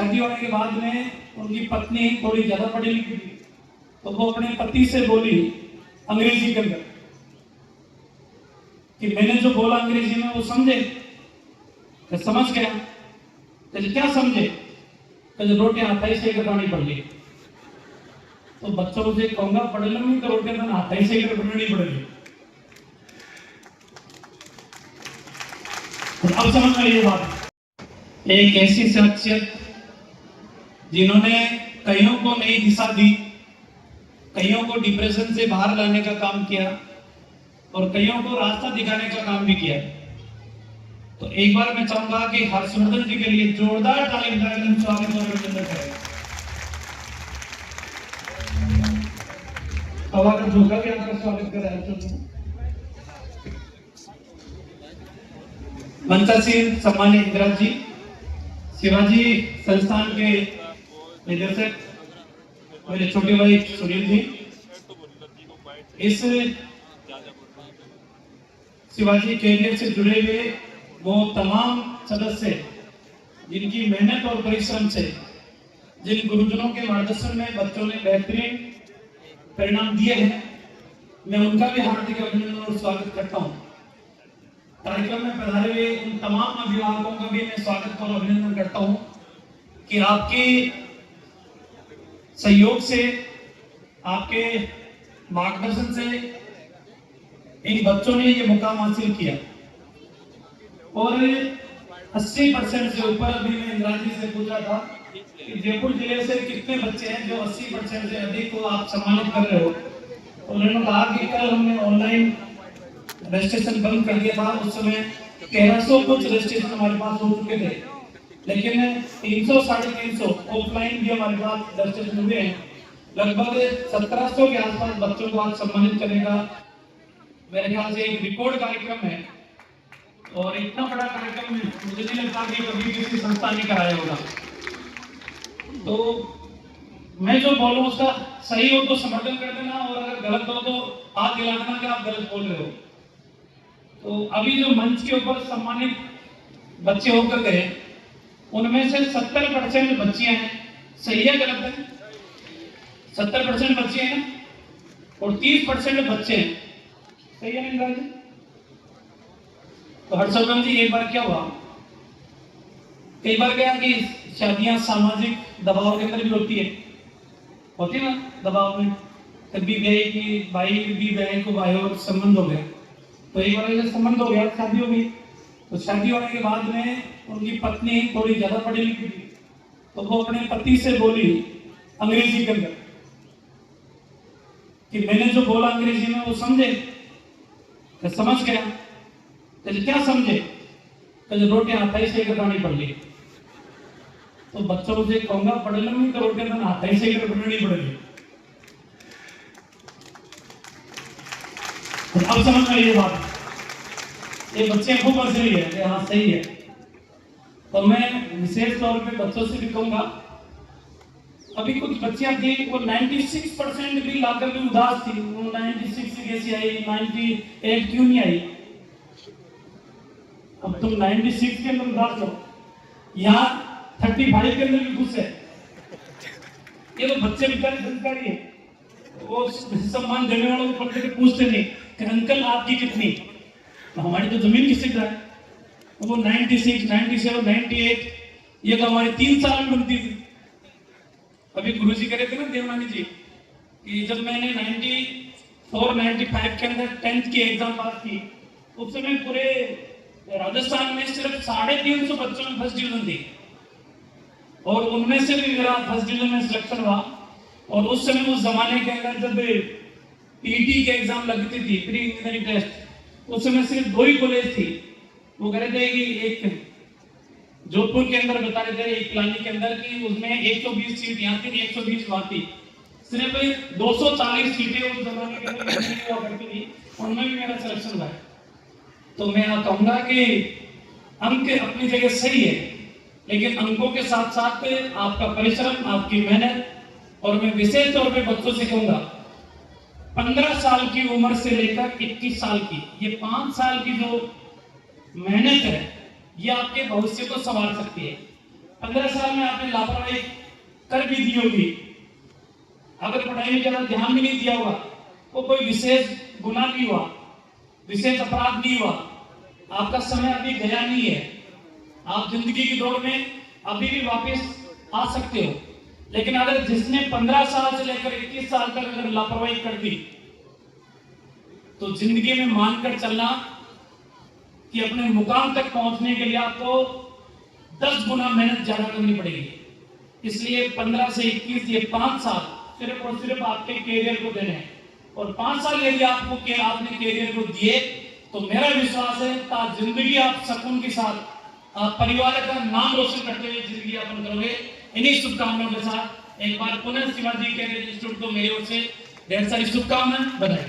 शादी होने के बाद में उनकी पत्नी थोड़ी ज्यादा पढ़ी लिखी थी, तो वो अपने पति से बोली अंग्रेजी के अंदर कि मैंने जो बोला अंग्रेजी में वो समझे। तो समझ गया। तो क्या समझे? तो रोटियां हाथ से बनानी पड़ ली। तो बच्चों से कहूंगा पढ़ लो नहीं तो रोटियां तो हाथ से बनानी पड़ेगी। अब समझ में ये बात, एक ऐसी शख्सियत जिन्होंने कईयों को नई दिशा दी, कईयों को डिप्रेशन से बाहर लाने का काम किया और कईयों को रास्ता दिखाने का काम भी किया। तो एक बार मैं चाहूंगा कि हर्षवर्धन जी के लिए जोरदार ताली बजाकर हम स्वागत और अभिनंदन करें। हवा का झोंका भी आपका स्वागत कर रहा है। मंचासीन सम्मान्य इंदिरा जी, शिवाजी संस्थान के निदेशक मेरे छोटे भाई सुनील जी, इस शिवाजी कैरियर से जुड़े हुए वो तमाम सदस्य जिनकी मेहनत और परिश्रम से, जिन गुरुजनों के मार्गदर्शन में बच्चों ने बेहतरीन परिणाम दिए हैं, मैं उनका भी हार्दिक अभिनंदन और स्वागत करता हूं। कार्यक्रम में पधारे हुए उन तमाम अभिभावकों का भी मैं स्वागत और अभिनंदन करता हूं कि आपके सहयोग से, आपके मार्गदर्शन से इन बच्चों ने ये मुकाम हासिल किया और 80% से ऊपर अभी मैं इंदिरा जी से पूछा था कि जयपुर जिले से कितने बच्चे हैं जो 80% से अधिक को आप सम्मानित कर रहे हो। तो उन्होंने कहा कि कल हमने ऑनलाइन रजिस्ट्रेशन बंद कर दिया था, उस समय 1300 कुछ रजिस्ट्रेशन हमारे पास हो चुके थे, लेकिन 300 साढ़े 300 ऑफलाइन भी हमारे पास रजिस्ट्रेशन हुए हैं। लगभग 1700 के आसपास बच्चों को आज सम्मानित करने का मेरे ख्याल से एक रिकॉर्ड कार्यक्रम है और इतना बड़ा कार्यक्रम मुझे नहीं लगता कि कभी किसी संस्था ने कराया होगा। तो मैं जो बोलूं उसका सही हो तो समर्थन कर देना और अगर गलत हो तो हाथ हिला देना कि आप गलत बोल रहे हो। तो अभी जो मंच के ऊपर सम्मानित बच्चे होकर गए उनमें से 70% बच्चियां हैं। सही है गलत है? 70% बच्चियां हैं और 30% बच्चे हैं। सही है इंदिरा जी? तो हर्षवर्धन जी, एक बार क्या हुआ, कई बार क्या कि शादियां सामाजिक दबाव के अंदर भी होती है ना, दबाव में कभी गए कि भाई भी बहन को भाई और संबंध हो गया। तो एक बार जब संबंध हो गया, शादी हो गई, तो शादी होने के बाद में उनकी पत्नी थोड़ी ज्यादा पढ़ी लिखी थी, तो वो अपने पति से बोली अंग्रेजी के अंदर कि मैंने जो बोला अंग्रेजी में वो समझे। तो समझ गया। तो क्या समझे? तो रोटियां हाथ से बनानी पड़ ली। तो बच्चों से कहूंगा पढ़ लो नहीं तो रोटियां तो हाथ से बनानी पड़ेगी। अब समझ में ये बात, ये बच्चे खूब हंस रही है, हाँ सही है। तो मैं विशेष तौर पे बच्चों से भी कहूंगा, अभी कुछ बच्चियां थी वो 96% भी लाकर भी उदास थी। वो 96 कैसी आई, 98 क्यों नहीं आई? अब तुम 96 के अंदर उदास हो, यहाँ 35 के अंदर भी खुश है। ये तो बच्चे बेचारे संस्कारी है, वो सम्मान देने वालों को पढ़ के पूछते नहीं कि अंकल आपकी कितनी, तो हमारी तो जमीन किससे है? वो 96, 97, 98 ये तो हमारी 3 साल में बनती थी। अभी गुरुजी कह रहे थे ना देवनानी जी कि जब मैंने 94, 95 के अंदर 10th की एग्जाम पास की, उस समय पूरे राजस्थान में सिर्फ 350 बच्चों में फर्स्ट डिवीजन थी और उनमें से भी मेरा फर्स्ट डिवीजन में सिलेक्शन हुआ। और उस समय उस जमाने के अंदर जब पीटी के एग्जाम लगती थी, प्री इंजीनियरिंग टेस्ट, उस समय सिर्फ 2 ही कॉलेज थी। वो कह रहे थे कि एक जोधपुर के अंदर बता रहे थे, एक पिलानी के अंदर की उसमें 120 सीट यहाँ थी, 120 वहां थी, सिर्फ 240 सीटें उस जमाने के अंदर हुआ करती थी, उनमें भी मेरा सिलेक्शन हुआ। तो मैं कहूंगा कि अंक अपनी जगह सही है, लेकिन अंकों के साथ साथ आपका परिश्रम, आपकी मेहनत, और मैं विशेष तौर पे बच्चों से कहूंगा 15 साल की उम्र से लेकर 21 साल की, ये 5 साल की जो मेहनत है ये आपके भविष्य को संवार सकती है। 15 साल में आपने लापरवाही कर भी दी होगी, अगर पढ़ाई में ज्यादा ध्यान भी नहीं दिया होगा, वो कोई विशेष गुनाह नहीं हुआ, विशेष अपराध नहीं हुआ, आपका समय अभी गया नहीं है, आप जिंदगी की दौड़ में अभी भी वापस आ सकते हो। लेकिन अगर जिसने 15 साल से लेकर 21 साल तक अगर लापरवाही कर दी, तो जिंदगी में मानकर चलना कि अपने मुकाम तक पहुंचने के लिए आपको 10 गुना मेहनत ज्यादा करनी पड़ेगी। इसलिए 15 से 21 ये 5 साल सिर्फ और सिर्फ आपके कैरियर को देने हैं, और 5 साल यदि आपने कैरियर को दिए तो मेरा विश्वास है ता जिंदगी आप सुकून के साथ परिवार का नाम रोशन करते हुए जिंदगी यापन करोगे। इन्हीं शुभकामनाओं के साथ एक बार पुनः शिवाजी कैरियर इंस्टीट्यूट को मेरी ओर से ढेर सारी शुभकामनाएं, बधाई।